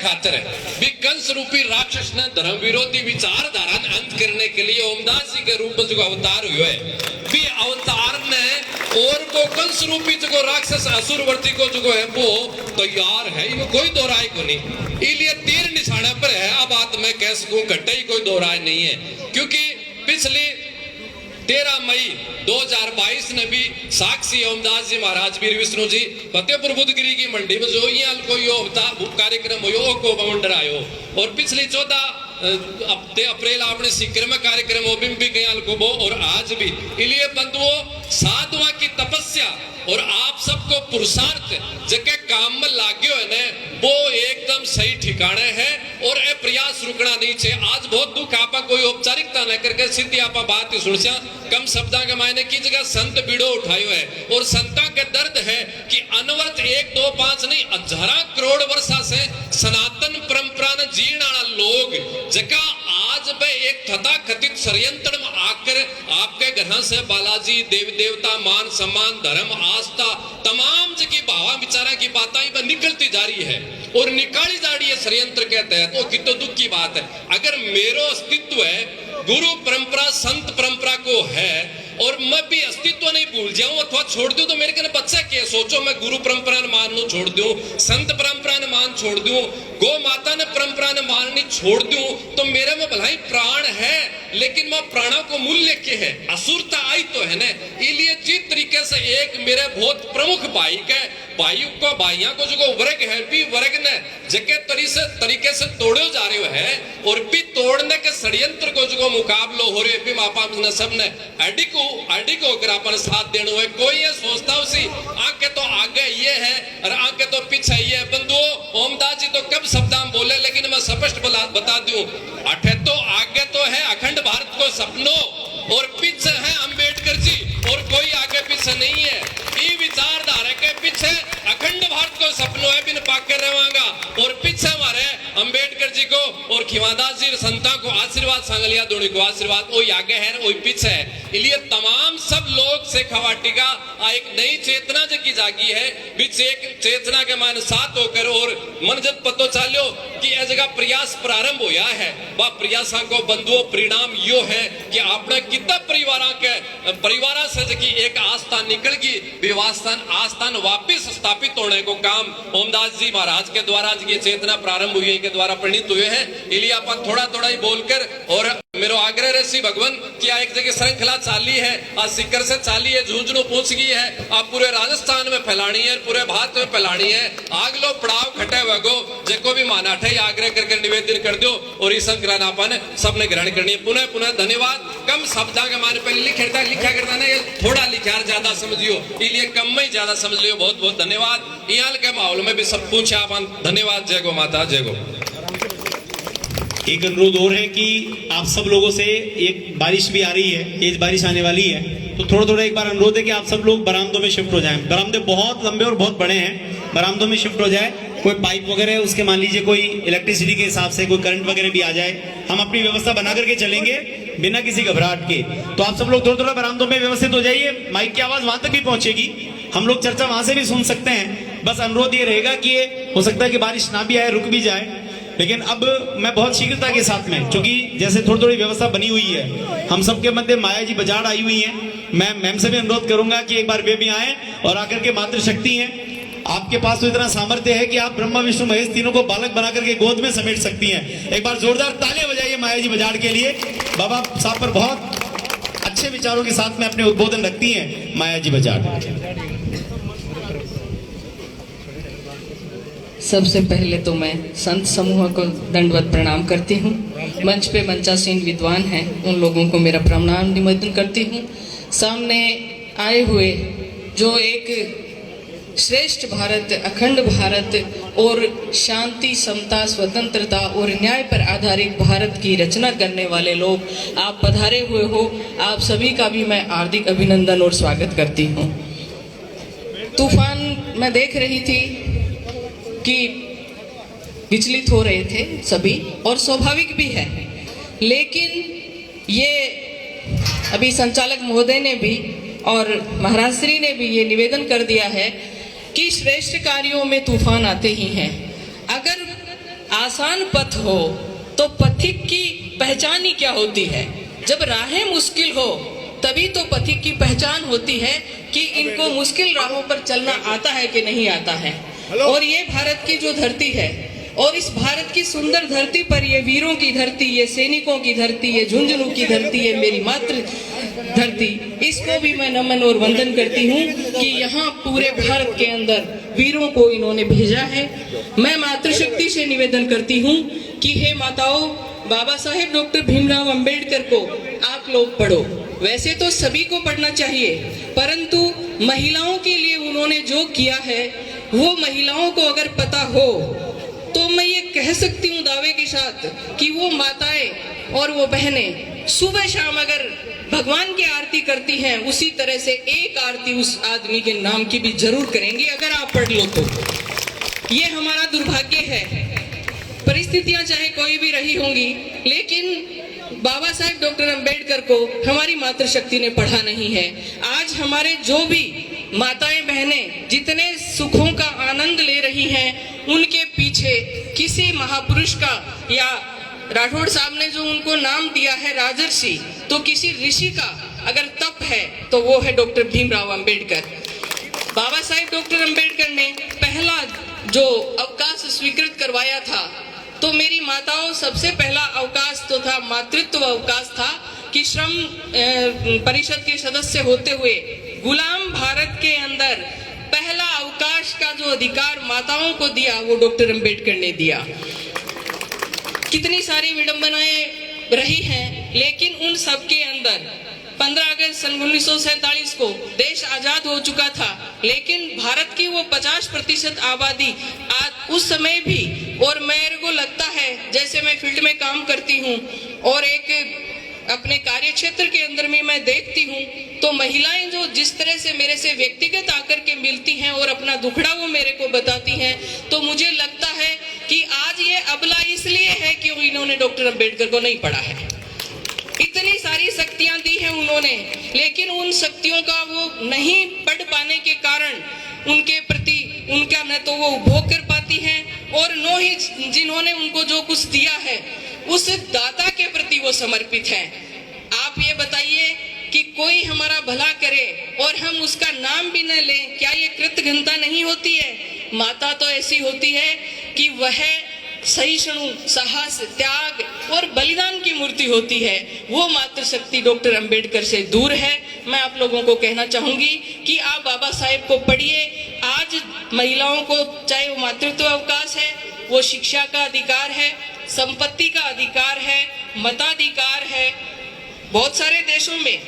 खातिर भी कंस रूपी राक्षस ने धर्म विरोधी विचारधारा अंत करने के लिए ओमदास जी के रूप में जो अवतार हुए भी अवतार ने और को कंस रूपी जो राक्षस असुरवर्ती को जो है वो तैयार है, इनको कोई दो राय को नहीं, इसलिए तीर निशाना पर है। अब बात मैं कह सकूं घटे ही कोई दो राय नहीं है, क्योंकि पिछली 13 मई 2022 ने भी साक्षी ओमदास जी महाराज वीर विष्णु जी फतेहपुर बुद्धगिरी की मंडी में जो ये को कार्यक्रम हो को मंडर आयो, और पिछली 14 अप्रैल आपने सीकर में कार्यक्रम हो भी गया को, और आज भी। इसलिए बंधुओं साधुआ की तपस्या और आप सबको पुरुषार्थ जगह काम में लाग्यो है ने वो एकदम सही ठिकाने है, और ये प्रयास रुकना नहीं चाहिए। आज बहुत दुख आपा कोई औपचारिकता न करके सीधी आपा बात ही सुन सिया, कम शब्दा के मायने की जगह संत बीड़ो उठायो है, और संता के दर्द है कि अनवरत 1 2 5 नहीं 1000 करोड़ वर्षा से सनातन परंपरा ने जीण वाला लोग जगह आज पे एक तथा कथित षड्यंत्र में आकर आपके घर से बालाजी देवी देवता मान सम्मान धर्म आस्था तमाम जगह भावा विचारा की बातें निकलती जा रही है और निकाली जा रही है षड्यंत्र के तहत। वो कितना दुख की बात है। अगर मेरो अस्तित्व है गुरु परंपरा संत परंपरा को है और मैं भी अस्तित्व नहीं भूल जाऊं अथवा छोड़ दूं तो मेरे कने बच्चा क्या सोचो, मैं गुरु परंपरा ने मानना छोड़ दूं, संत परंपरा ने मान छोड़ दूं, गौ माता ने परंपरा ने माननी छोड़ दूं, तो मेरे में भलाई प्राण है लेकिन मैं प्राणों को मूल्य के है, असुरता आई तो है ना। इसलिए जिस तरीके से एक मेरे बहुत प्रमुख भाई के भाइयों को भाइयों को जो वर्ग है भी वर्ग ने जगह तरीके से तोड़े जा रहे है और भी तोड़ने के षड्यंत्र को जो मुकाबलो हो रहे भी मापा ने सबने अड़ी को अगर अपन साथ देना है। कोई ये सोचता उसी आगे तो आगे ये है और आगे तो पीछे ये है। बंधुओं ओमदास जी तो कब शब्दाम बोले लेकिन मैं स्पष्ट बता दूं, अठे तो आगे तो है अखंड भारत को सपनों और पीछे है अंबेडकर जी और कोई आगे पीछे नहीं है। ये विचारधारा के पीछे अखंड भारत को सपनों है बिन पाकर रहेगा और पीछे हमारे अंबेडकर जी को और खिवादास जी संता को आशीर्वाद सांगलिया दोनों को आशीर्वाद वही आगे है वही पीछे है। इसलिए तमाम सब लोग से खवाटी का एक नई चेतना की जागी है बीच एक चेतना के मान साथ होकर और मन जब पतो चालो कि यह जगह प्रयास प्रारंभ होया है वह प्रयासा को बंधुओं परिणाम यो है कि आपने कितना परिवार से जकी एक आस्था निकल गई विवास्थान आस्थान वापिस स्थापित होने को काम ओमदास जी महाराज के द्वारा ये चेतना प्रारंभ हुई के द्वारा परिणित हुए हैं। इसलिए आप थोड़ा थोड़ा ही बोलकर और मेरो आग्रह ऋषि भगवान की एक जगह श्रृंखला चाली है आज सिक्कर से चाली है झुंझुनू पूछ गई है आप पूरे राजस्थान में फैलानी है पूरे भारत में फैलानी है। आग लो पड़ाव खटे वगो जेको भी मानाठे आग्रह करके निवेदन कर दो और इस संक्रांति सबने ग्रहण करनी है। पुनः पुनः धन्यवाद। कम शब्द के माने पहले लिखा करता ना थोड़ा लिखा ज्यादा समझियो इसलिए कम में ज्यादा समझ लियो। बहुत बहुत धन्यवाद। यहाँ के माहौल में भी सब पूछा आप धन्यवाद। जय गो माता जय गो। एक अनुरोध और है कि आप सब लोगों से एक बारिश भी आ रही है तेज बारिश आने वाली है तो थोड़ा थोड़ा एक बार अनुरोध है कि आप सब लोग बरामदों में शिफ्ट हो जाएं। बरामदे बहुत लंबे और बहुत बड़े हैं, बरामदों में शिफ्ट हो जाए। कोई पाइप वगैरह उसके मान लीजिए कोई इलेक्ट्रिसिटी के हिसाब से कोई करंट वगैरह भी आ जाए, हम अपनी व्यवस्था बना करके चलेंगे बिना किसी घबराहट के। तो आप सब लोग थोड़ा थोड़ा बरामदों में व्यवस्थित हो जाइए। माइक की आवाज वहां तक भी पहुंचेगी, हम लोग चर्चा वहां से भी सुन सकते हैं। बस अनुरोध ये रहेगा कि ये हो सकता है कि बारिश ना भी आए रुक भी जाए, लेकिन अब मैं बहुत शीघ्रता के साथ में क्योंकि जैसे थोड़ी थोड़ी व्यवस्था बनी हुई है हम सबके मध्य माया जी बजाड़ आई हुई हैं। मैं मैम से भी अनुरोध करूंगा कि एक बार वे भी आए और आकर के मातृशक्ति हैं आपके पास तो इतना सामर्थ्य है कि आप ब्रह्मा विष्णु महेश तीनों को बालक बना करके गोद में समेट सकती हैं। एक बार जोरदार तालियां बजाइए माया जी बजाड़ के लिए। बाबा साहब पर बहुत अच्छे विचारों के साथ में अपने उद्बोधन रखती हैं माया जी बजाड़। सबसे पहले तो मैं संत समूह को दंडवत प्रणाम करती हूँ। मंच पे मंचासीन विद्वान हैं उन लोगों को मेरा प्रणाम निवेदन करती हूँ। सामने आए हुए जो एक श्रेष्ठ भारत अखंड भारत और शांति समता स्वतंत्रता और न्याय पर आधारित भारत की रचना करने वाले लोग आप पधारे हुए हो, आप सभी का भी मैं हार्दिक अभिनंदन और स्वागत करती हूँ। तूफान मैं देख रही थी कि विचलित हो रहे थे सभी और स्वाभाविक भी है, लेकिन ये अभी संचालक महोदय ने भी और महाराज श्री ने भी ये निवेदन कर दिया है कि श्रेष्ठ कार्यों में तूफान आते ही हैं। अगर आसान पथ हो तो पथिक की पहचान ही क्या होती है। जब राहें मुश्किल हो तभी तो पथिक की पहचान होती है कि इनको मुश्किल राहों पर चलना आता है कि नहीं आता है। और ये भारत की जो धरती है, और इस भारत की सुंदर धरती पर ये वीरों की धरती, ये सैनिकों की धरती, ये झुंझुनू की धरती है, मेरी मातृ धरती, इसको भी मैं नमन और वंदन करती हूँ कि यहाँ पूरे भारत के अंदर वीरों को इन्होंने भेजा है। मैं मातृशक्ति से निवेदन करती हूँ कि हे माताओं, बाबा साहेब डॉक्टर भीमराव अंबेडकर को आप लोग पढ़ो। वैसे तो सभी को पढ़ना चाहिए, परंतु महिलाओं के लिए उन्होंने जो किया है वो महिलाओं को अगर पता हो तो मैं ये कह सकती हूँ दावे के साथ कि वो माताएं और वो बहनें सुबह शाम अगर भगवान की आरती करती हैं, उसी तरह से एक आरती उस आदमी के नाम की भी जरूर करेंगी अगर आप पढ़ लो तो। ये हमारा दुर्भाग्य है। परिस्थितियां चाहे कोई भी रही होंगी, लेकिन बाबा साहेब डॉक्टर अंबेडकर को हमारी मातृशक्ति ने पढ़ा नहीं है। आज हमारे जो भी माताएं बहनें जितने सुखों का आनंद ले रही हैं, उनके पीछे किसी महापुरुष का, या राठौड़ साहब ने जो उनको नाम दिया है राजर्षि, तो किसी ऋषि का अगर तप है तो वो है डॉक्टर भीमराव अंबेडकर। बाबा साहेब डॉक्टर अंबेडकर ने पहला जो अवकाश स्वीकृत करवाया था, तो मेरी माताओं सबसे पहला अवकाश तो था मातृत्व अवकाश था कि श्रम परिषद के सदस्य होते हुए गुलाम भारत के अंदर पहला अवकाश का जो अधिकार माताओं को दिया वो डॉक्टर अंबेडकर ने दिया। कितनी सारी विडंबनाएं रही हैं, लेकिन उन सब के अंदर 15 अगस्त सन 1947 को देश आजाद हो चुका था, लेकिन भारत की वो 50% आबादी आज उस समय भी, और मेरे को लगता है जैसे मैं फील्ड में काम करती हूँ और एक अपने कार्य क्षेत्र के अंदर में मैं देखती हूँ, तो महिलाएं जो जिस तरह से मेरे से व्यक्तिगत आकर के मिलती हैं और अपना दुखड़ा वो मेरे को बताती हैं, तो मुझे लगता है कि आज ये अबला इसलिए है कि इन्होंने डॉक्टर अंबेडकर को नहीं पढ़ा है। इतनी सारी शक्तियां दी हैं उन्होंने, लेकिन उन शक्तियों का वो नहीं पढ़ पाने के कारण उनके प्रति उनका न तो वो उपभोग कर पाती हैं, और न ही जिन्होंने उनको जो कुछ दिया है उस दाता के प्रति वो समर्पित हैं। आप ये बताइए कि कोई हमारा भला करे और हम उसका नाम भी न लें, क्या ये कृतघ्नता नहीं होती है? माता तो ऐसी होती है कि वह सहिष्णु, साहस, त्याग और बलिदान की मूर्ति होती है। वो मातृशक्ति डॉक्टर अंबेडकर से दूर है। मैं आप लोगों को कहना चाहूंगी कि आप बाबा साहेब को पढ़िए। आज महिलाओं को चाहे वो मातृत्व अवकाश है, वो शिक्षा का अधिकार है, संपत्ति का अधिकार है, मताधिकार है। बहुत सारे देशों में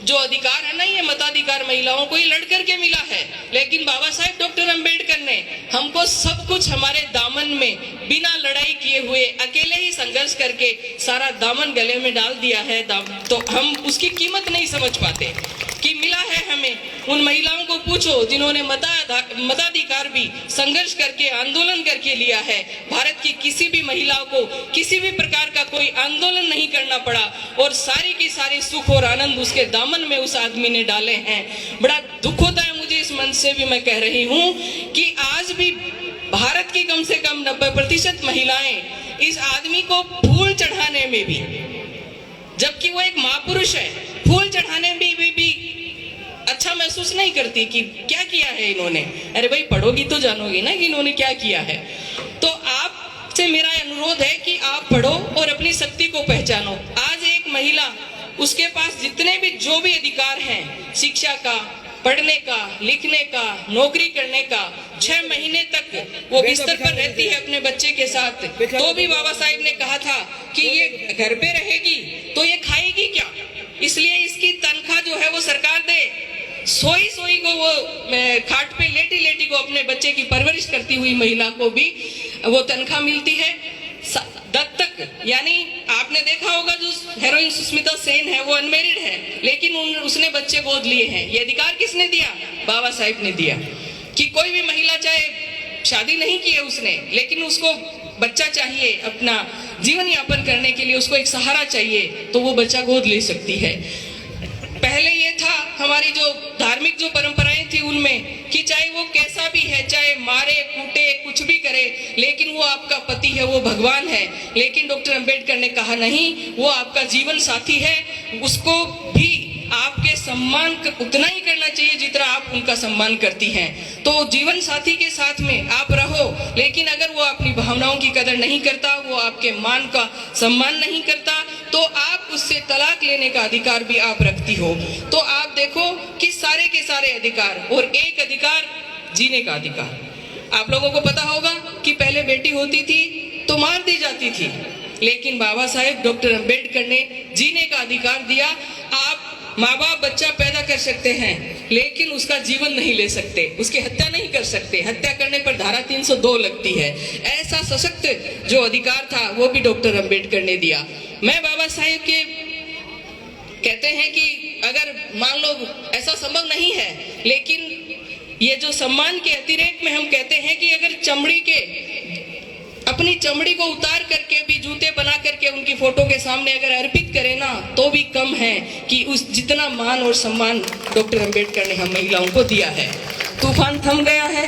जो अधिकार है ना, ये मताधिकार महिलाओं को ही लड़ करके मिला है, लेकिन बाबा साहेब डॉक्टर अंबेडकर ने हमको सब कुछ हमारे दामन में बिना लड़ाई किए हुए अकेले ही संघर्ष करके सारा दामन गले में डाल दिया है। तो हम उसकी कीमत नहीं समझ पाते कि मिला है हमें। उन महिलाओं को पूछो जिन्होंने मताधिकार भी संघर्ष करके, आंदोलन करके लिया है। भारत की किसी भी महिला को किसी भी प्रकार का कोई आंदोलन नहीं करना पड़ा, और सारी की सारी सुख और आनंद उसके दामन में उस आदमी ने डाले हैं। बड़ा दुख होता है मुझे, इस मंच से भी मैं कह रही हूँ कि आज भी भारत की कम से कम 90% महिलाएं इस आदमी को फूल चढ़ाने में भी, जबकि वो एक महापुरुष है, फूल चढ़ाने में भी अच्छा महसूस नहीं करती कि क्या किया है इन्होंने। अरे भाई पढ़ोगी तो जानोगी ना कि इन्होंने क्या किया है। तो आपसे मेरा अनुरोध है कि आप पढ़ो और अपनी शक्ति को पहचानो। आज एक महिला, उसके पास जितने भी जो भी अधिकार हैं, शिक्षा का, पढ़ने का, लिखने का, नौकरी करने का, 6 महीने तक वो बिस्तर पर रहती है अपने बच्चे के साथ, तो भी बाबा साहेब ने कहा था कि ये घर पे रहेगी तो ये खाएगी क्या, इसलिए इसकी तनख्वाह जो है वो सरकार दे। सोई को वो खाट पे लेटी को अपने बच्चे की परवरिश करती हुई महिला को भी वो तनख्वाह मिलती है। दत्तक, यानी आपने देखा होगा जो हेरोइन सुष्मिता सेन है वो अनमेरिड है, लेकिन उसने बच्चे गोद लिए हैं। ये अधिकार किसने दिया? बाबा साहेब ने दिया कि कोई भी महिला चाहे शादी नहीं की है उसने, लेकिन उसको बच्चा चाहिए, अपना जीवन यापन करने के लिए उसको एक सहारा चाहिए, तो वो बच्चा गोद ले सकती है। पहले ये था हमारी जो धार्मिक जो परंपराएं थी उनमें कि चाहे वो कैसा भी है, चाहे मारे कूटे कुछ भी करे, लेकिन वो आपका पति है, वो भगवान है। लेकिन डॉक्टर अंबेडकर ने कहा नहीं, वो आपका जीवन साथी है, उसको भी आपके सम्मान उतना ही करना चाहिए जितना आप उनका सम्मान करती हैं। तो जीवन साथी के साथ में आप रहो, लेकिन अगर वो अपनी भावनाओं की कदर नहीं करता, वो आपके मान का सम्मान नहीं करता, तो आप उससे तलाक लेने का अधिकार भी आप रखती हो। तो आप देखो कि सारे के सारे अधिकार, और एक अधिकार जीने का अधिकार। आप लोगों को पता होगा कि पहले बेटी होती थी तो मार दी जाती थी, लेकिन बाबा साहेब डॉक्टर अंबेडकर ने जीने का अधिकार दिया। आप माँ बाप बच्चा पैदा कर सकते हैं, लेकिन उसका जीवन नहीं ले सकते, उसकी हत्या नहीं कर सकते। हत्या करने पर धारा 302 लगती है। ऐसा सशक्त जो अधिकार था वो भी डॉक्टर अंबेडकर ने दिया। मैं बाबा साहेब के कहते हैं कि अगर मान लो ऐसा संभव नहीं है, लेकिन ये जो सम्मान के अतिरेक में हम कहते हैं कि अगर चमड़ी के अपनी चमड़ी को उतार करके भी जूते बना करके उनकी फोटो के सामने अगर अर्पित करें ना, तो भी कम है कि उस जितना मान और सम्मान डॉक्टर अंबेडकर ने हम महिलाओं को दिया है। तूफान थम गया है,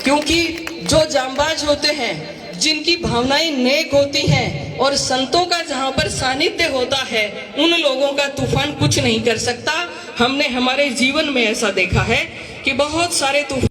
क्योंकि जो जांबाज होते हैं, जिनकी भावनाएं नेक होती हैं और संतों का जहां पर सानिध्य होता है, उन लोगों का तूफान कुछ नहीं कर सकता। हमने हमारे जीवन में ऐसा देखा है कि बहुत सारे तूफान